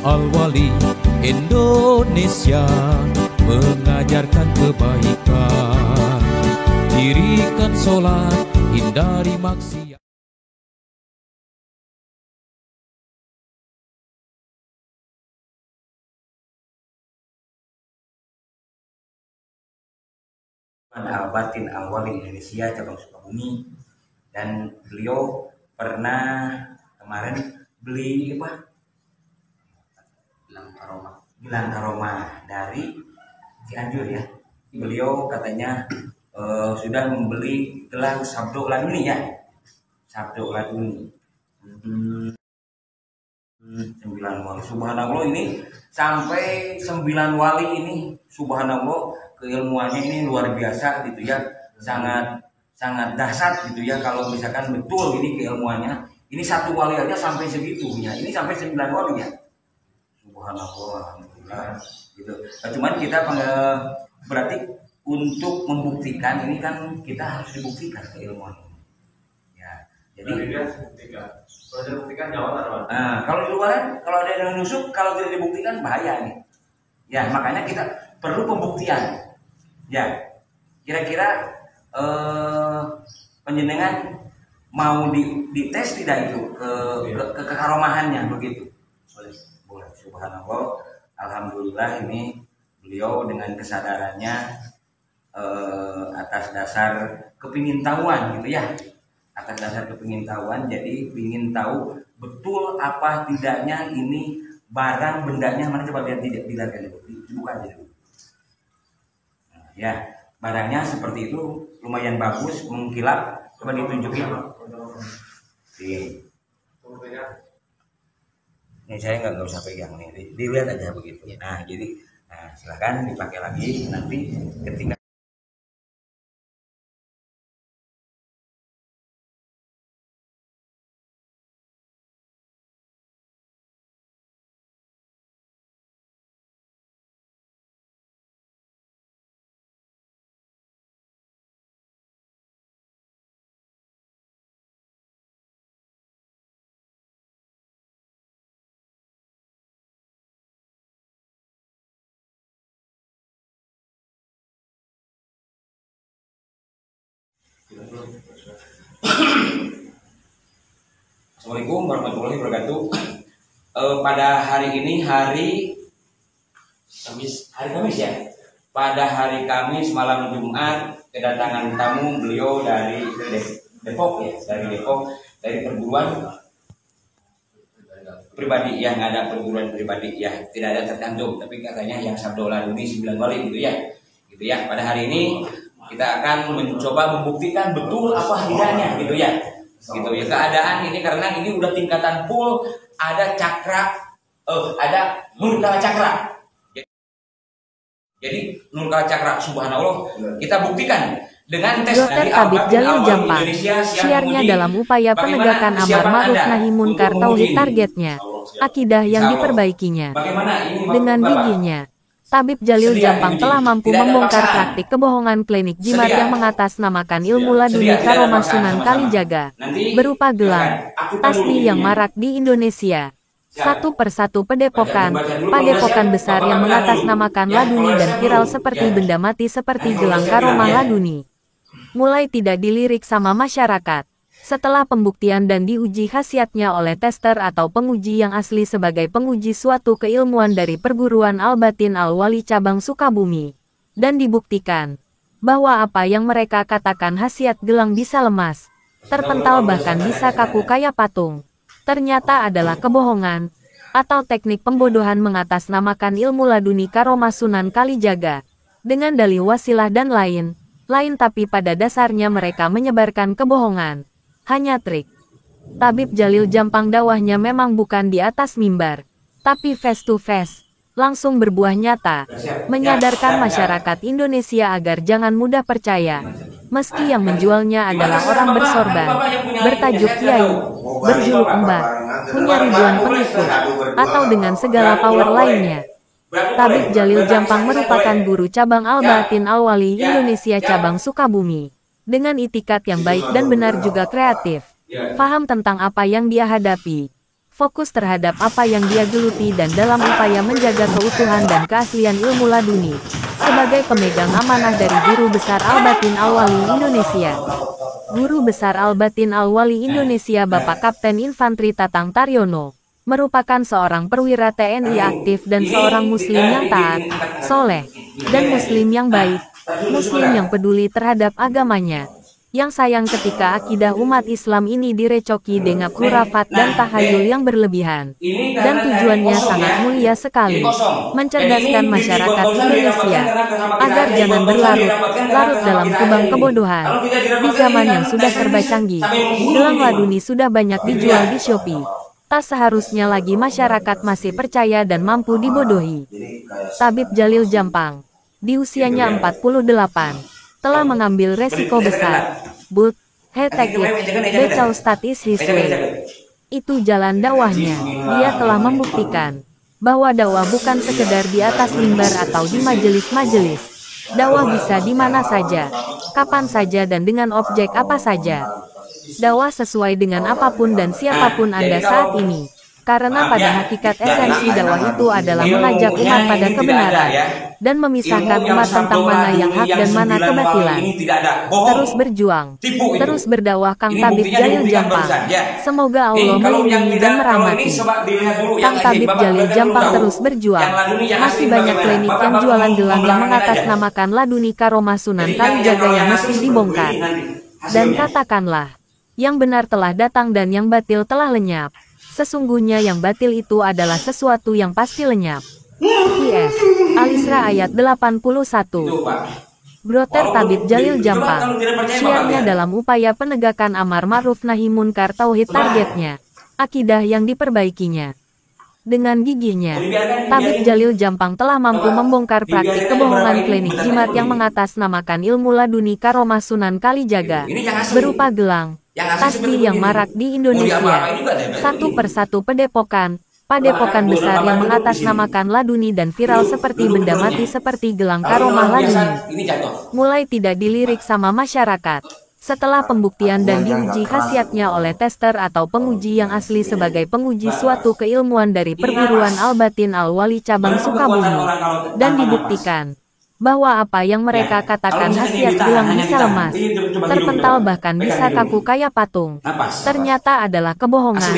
Al-Wali Indonesia mengajarkan kebaikan, dirikan sholat, hindari maksiat. Al-Batin Al-Wali Indonesia cabang Sukabumi, dan beliau pernah kemarin beli apa? Gelang karomah dari Cianjur ya. Beliau katanya sudah membeli gelang Sabdo Laduni ya. Sabdo Laduni. 9 wali. Subhanallah, ini sampai 9 wali ini subhanallah, keilmuannya ini luar biasa gitu ya. Sangat dahsyat gitu ya kalau misalkan betul ini keilmuannya. Ini satu wali aja sampai segitunya. Ini sampai 9 wali ya. Subhanallah, alhamdulillah gitu. Cuman kita berarti untuk membuktikan ini kan kita harus dibuktikan keilmuan ini. Ya, jadi dia buktikan. Kalau dibuktikan jawaban. Nah, kalau di luar, kalau ada yang nusuk, kalau tidak dibuktikan bahaya nih. Ya, makanya kita perlu pembuktian. Ya, kira-kira penjenengan mau dites tidak itu ke karomahannya begitu? Boleh. Subhanallah, alhamdulillah ini beliau dengan kesadarannya atas dasar kepingintahuan gitu ya. Atas dasar kepingintahuan, jadi ingin tahu betul apa tidaknya ini barang bendanya mana, coba lihat tidak dibuka aja dulu. Nah, ya, barangnya seperti itu, lumayan bagus, mengkilap, coba ditunjukin. Ini saya nggak usah pegang nih, dilihat aja begitu. Nah, jadi, silakan dipakai lagi nanti ketika Assalamualaikum warahmatullahi wabarakatuh. Pada hari ini hari Kamis ya. Pada hari Kamis malam Jumat kedatangan tamu beliau dari Depok ya, dari perguruan pribadi, yang ada perguruan pribadi ya, tidak ada tercantum, tapi katanya yang Sabdo Laduni 9 wali gitu ya. Pada hari ini kita akan mencoba membuktikan betul apa tidaknya gitu ya keadaan ini, karena ini udah tingkatan full, ada cakra, ada nurkala cakra. Jadi nurkala cakra, subhanallah, kita buktikan dengan tes Dr. dari Tabib Al-Batin Jalil Al-Wali Jampang, Indonesia. syiarnya dalam upaya penegakan amar ma'ruf nahi munkar tauhid, targetnya akidah yang diperbaikinya. Dengan giginya, Tabib Jalil Jampang telah mampu membongkar praktik kebohongan klinik jimat yang mengatasnamakan ilmu laduni karomah Sunan Kalijaga berupa gelang, tasbih yang marak di Indonesia. Satu persatu padepokan besar yang mengatasnamakan laduni dan viral seperti benda mati seperti gelang karomah laduni mulai tidak dilirik sama masyarakat. Setelah pembuktian dan diuji khasiatnya oleh tester atau penguji yang asli sebagai penguji suatu keilmuan dari perguruan Al-Batin Al-Wali cabang Sukabumi, dan dibuktikan bahwa apa yang mereka katakan khasiat gelang bisa lemas, terpental, bahkan bisa kaku kayak patung, ternyata adalah kebohongan atau teknik pembodohan mengatasnamakan ilmu laduni karomah Sunan Kalijaga dengan dalih wasilah dan lain tapi pada dasarnya mereka menyebarkan kebohongan. Hanya trik. Tabib Jalil Jampang dakwahnya memang bukan di atas mimbar, tapi face to face, langsung berbuah nyata, menyadarkan masyarakat Indonesia agar jangan mudah percaya, meski yang menjualnya adalah orang bersorban, bertajuk kiai, berjuluk mbah, punya ribuan pengikut, atau dengan segala power lainnya. Tabib Jalil Jampang merupakan guru cabang Al-Batin Al-Wali Indonesia cabang Sukabumi. Dengan itikat yang baik dan benar juga kreatif. Faham tentang apa yang dia hadapi. fokus terhadap apa yang dia geluti dan dalam upaya menjaga keutuhan dan keaslian ilmu laduni, sebagai pemegang amanah dari Guru Besar Al-Batin Al-Wali Indonesia. Guru Besar Al-Batin Al-Wali Indonesia Bapak Kapten Infantri Tatang Taryono, merupakan seorang perwira TNI aktif dan seorang muslim yang taat, soleh, dan muslim yang baik, muslim yang peduli terhadap agamanya. Yang sayang ketika akidah umat Islam ini direcoki dengan khurafat dan tahayul yang berlebihan. Dan tujuannya sangat mulia sekali, mencerdaskan masyarakat Indonesia, agar jangan berlarut-larut dalam kubang kebodohan. Di zaman yang sudah serba canggih, gelang laduni sudah banyak dijual di Shopee. Tak seharusnya lagi masyarakat masih percaya dan mampu dibodohi. Tabib Jalil Jampang, di usianya 48, telah mengambil resiko besar. But, he take it, becau statis his way. Itu jalan dakwahnya. Dia telah membuktikan bahwa dakwah bukan sekedar di atas mimbar atau di majelis-majelis. Dakwah bisa di mana saja, kapan saja dan dengan objek apa saja. Dakwah sesuai dengan apapun dan siapapun Anda saat ini. Karena pada hakikat esensi dakwah itu adalah mengajak umat pada kebenaran dan memisahkan umat tentang mana yang hak dan mana kebatilan. Terus berjuang, terus berdakwah Kang Tabib Jalil Jampang. Semoga Allah melindungi dan merahmati. Kang Tabib Jalil Jampang terus berjuang. Masih banyak klinik yang jualan gelang yang mengatasnamakan laduni karomah Sunan Kalijaga yang mesti dibongkar. Dan katakanlah, yang benar telah datang dan yang batil telah lenyap. Sesungguhnya yang batil itu adalah sesuatu yang pasti lenyap. PS. Alisra ayat 81. Broter Tabib Jalil Jampang. Syiarnya dalam upaya penegakan amar ma'ruf nahi munkar tauhid targetnya. Akidah yang diperbaikinya. Dengan gigihnya, Tabib Jalil Jampang telah mampu membongkar praktik kebohongan klinik jimat yang mengatasnamakan ilmu laduni karomah Sunan Kalijaga, berupa gelang, tasbih yang marak di Indonesia. Satu persatu padepokan besar yang mengatasnamakan laduni dan viral seperti benda mati seperti gelang karomah laduni, mulai tidak dilirik sama masyarakat. Setelah pembuktian dan diuji khasiatnya oleh tester atau penguji yang asli sebagai penguji suatu keilmuan dari perguruan Al-Batin Al-Wali cabang Sukabumi, dan dibuktikan bahwa apa yang mereka katakan khasiat gelang bisa lemas, terpental bahkan bisa kaku kayak patung, ternyata adalah kebohongan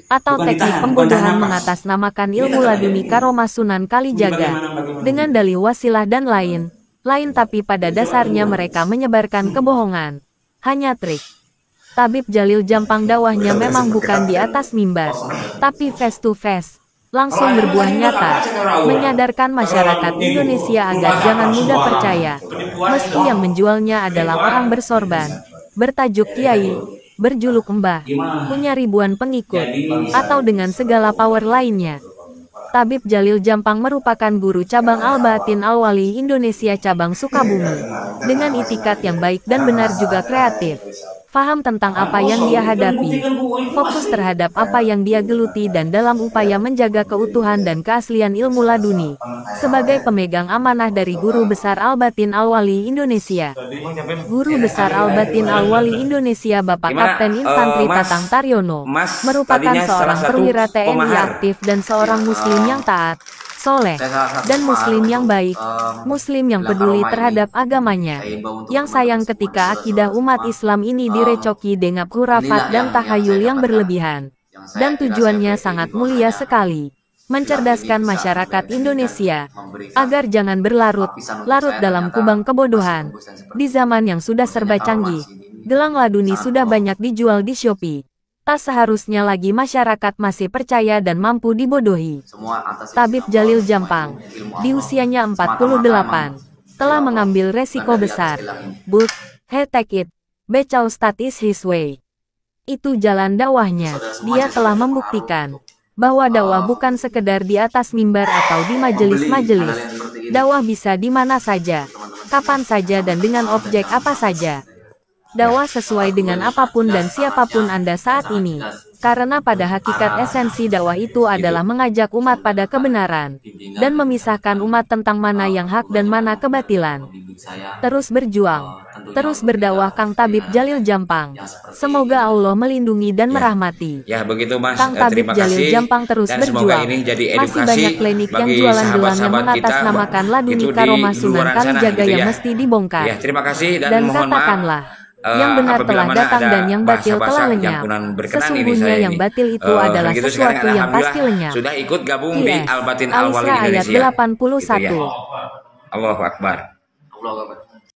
atau teknik pembodohan mengatasnamakan ilmu laduni karomah Sunan Kalijaga dengan dalih wasilah dan lain tapi pada dasarnya mereka menyebarkan kebohongan. Hanya trik. Tabib Jalil Jampang dakwahnya memang bukan di atas mimbar, tapi face to face. Langsung berbuah nyata, menyadarkan masyarakat Indonesia agar jangan mudah percaya. Meski yang menjualnya adalah orang bersorban, bertajuk kiai, berjuluk mbah, punya ribuan pengikut, atau dengan segala power lainnya. Tabib Jalil Jampang merupakan guru cabang Al-Batin Al-Wali Indonesia cabang Sukabumi, dengan itikat yang baik dan benar juga kreatif. Faham tentang apa yang dia hadapi, fokus terhadap apa yang dia geluti dan dalam upaya menjaga keutuhan dan keaslian ilmu laduni, sebagai pemegang amanah dari Guru Besar Al-Batin Al-Wali Indonesia. Guru Besar Al-Batin Al-Wali Indonesia Bapak Kapten Infantri Tatang Taryono, merupakan seorang perwira TNI aktif dan seorang muslim yang taat, soleh, dan muslim yang baik, muslim yang peduli terhadap agamanya. Yang sayang ketika akidah umat Islam ini direcoki dengan khurafat dan tahayul yang berlebihan. Dan tujuannya sangat mulia sekali, mencerdaskan masyarakat Indonesia, agar jangan berlarut-larut dalam kubang kebodohan. Di zaman yang sudah serba canggih, gelang laduni sudah banyak dijual di Shopee. Tak seharusnya lagi masyarakat masih percaya dan mampu dibodohi. Tabib Jalil Jampang, di usianya 48, telah mengambil resiko besar. But, he take it, becau statis his way. Itu jalan dakwahnya. Dia telah membuktikan bahwa dakwah bukan sekedar di atas mimbar atau di majelis-majelis. Dakwah bisa di mana saja, kapan saja dan dengan objek apa saja. Dakwah sesuai dengan apapun dan siapapun Anda saat ini. Karena pada hakikat esensi dakwah itu adalah mengajak umat pada kebenaran dan memisahkan umat tentang mana yang hak dan mana kebatilan. Terus berjuang, Terus berdakwah Kang Tabib Jalil Jampang. Semoga Allah melindungi dan merahmati. Ya begitu Mas. Kang Tabib Terima Jalil kasih. Jampang terus Dan berjuang. semoga ini jadi edukasi Masih banyak klinik yang bagi jualan gelang yang sahabat-sahabat kita mengatasnamakan gitu Ladunika di Roma Sunan luaran sana, Kalijaga gitu yang ya. mesti dibongkar. Ya, terima kasih dan Dan mohon maaf. katakanlah, yang benar Apabila telah mana datang ada dan yang batil bahasa-bahasa telah yang lenyap. kurang berkenan ini Sesungguhnya saya yang ini. batil itu adalah Begitu sesuatu sekarang yang pasti alhamdulillah lenyap. sudah ikut gabung di PS, Al-Batin Al-Wali Alisra ayat Indonesia. 81. Gitu ya. Allahu Akbar. Allahu Akbar.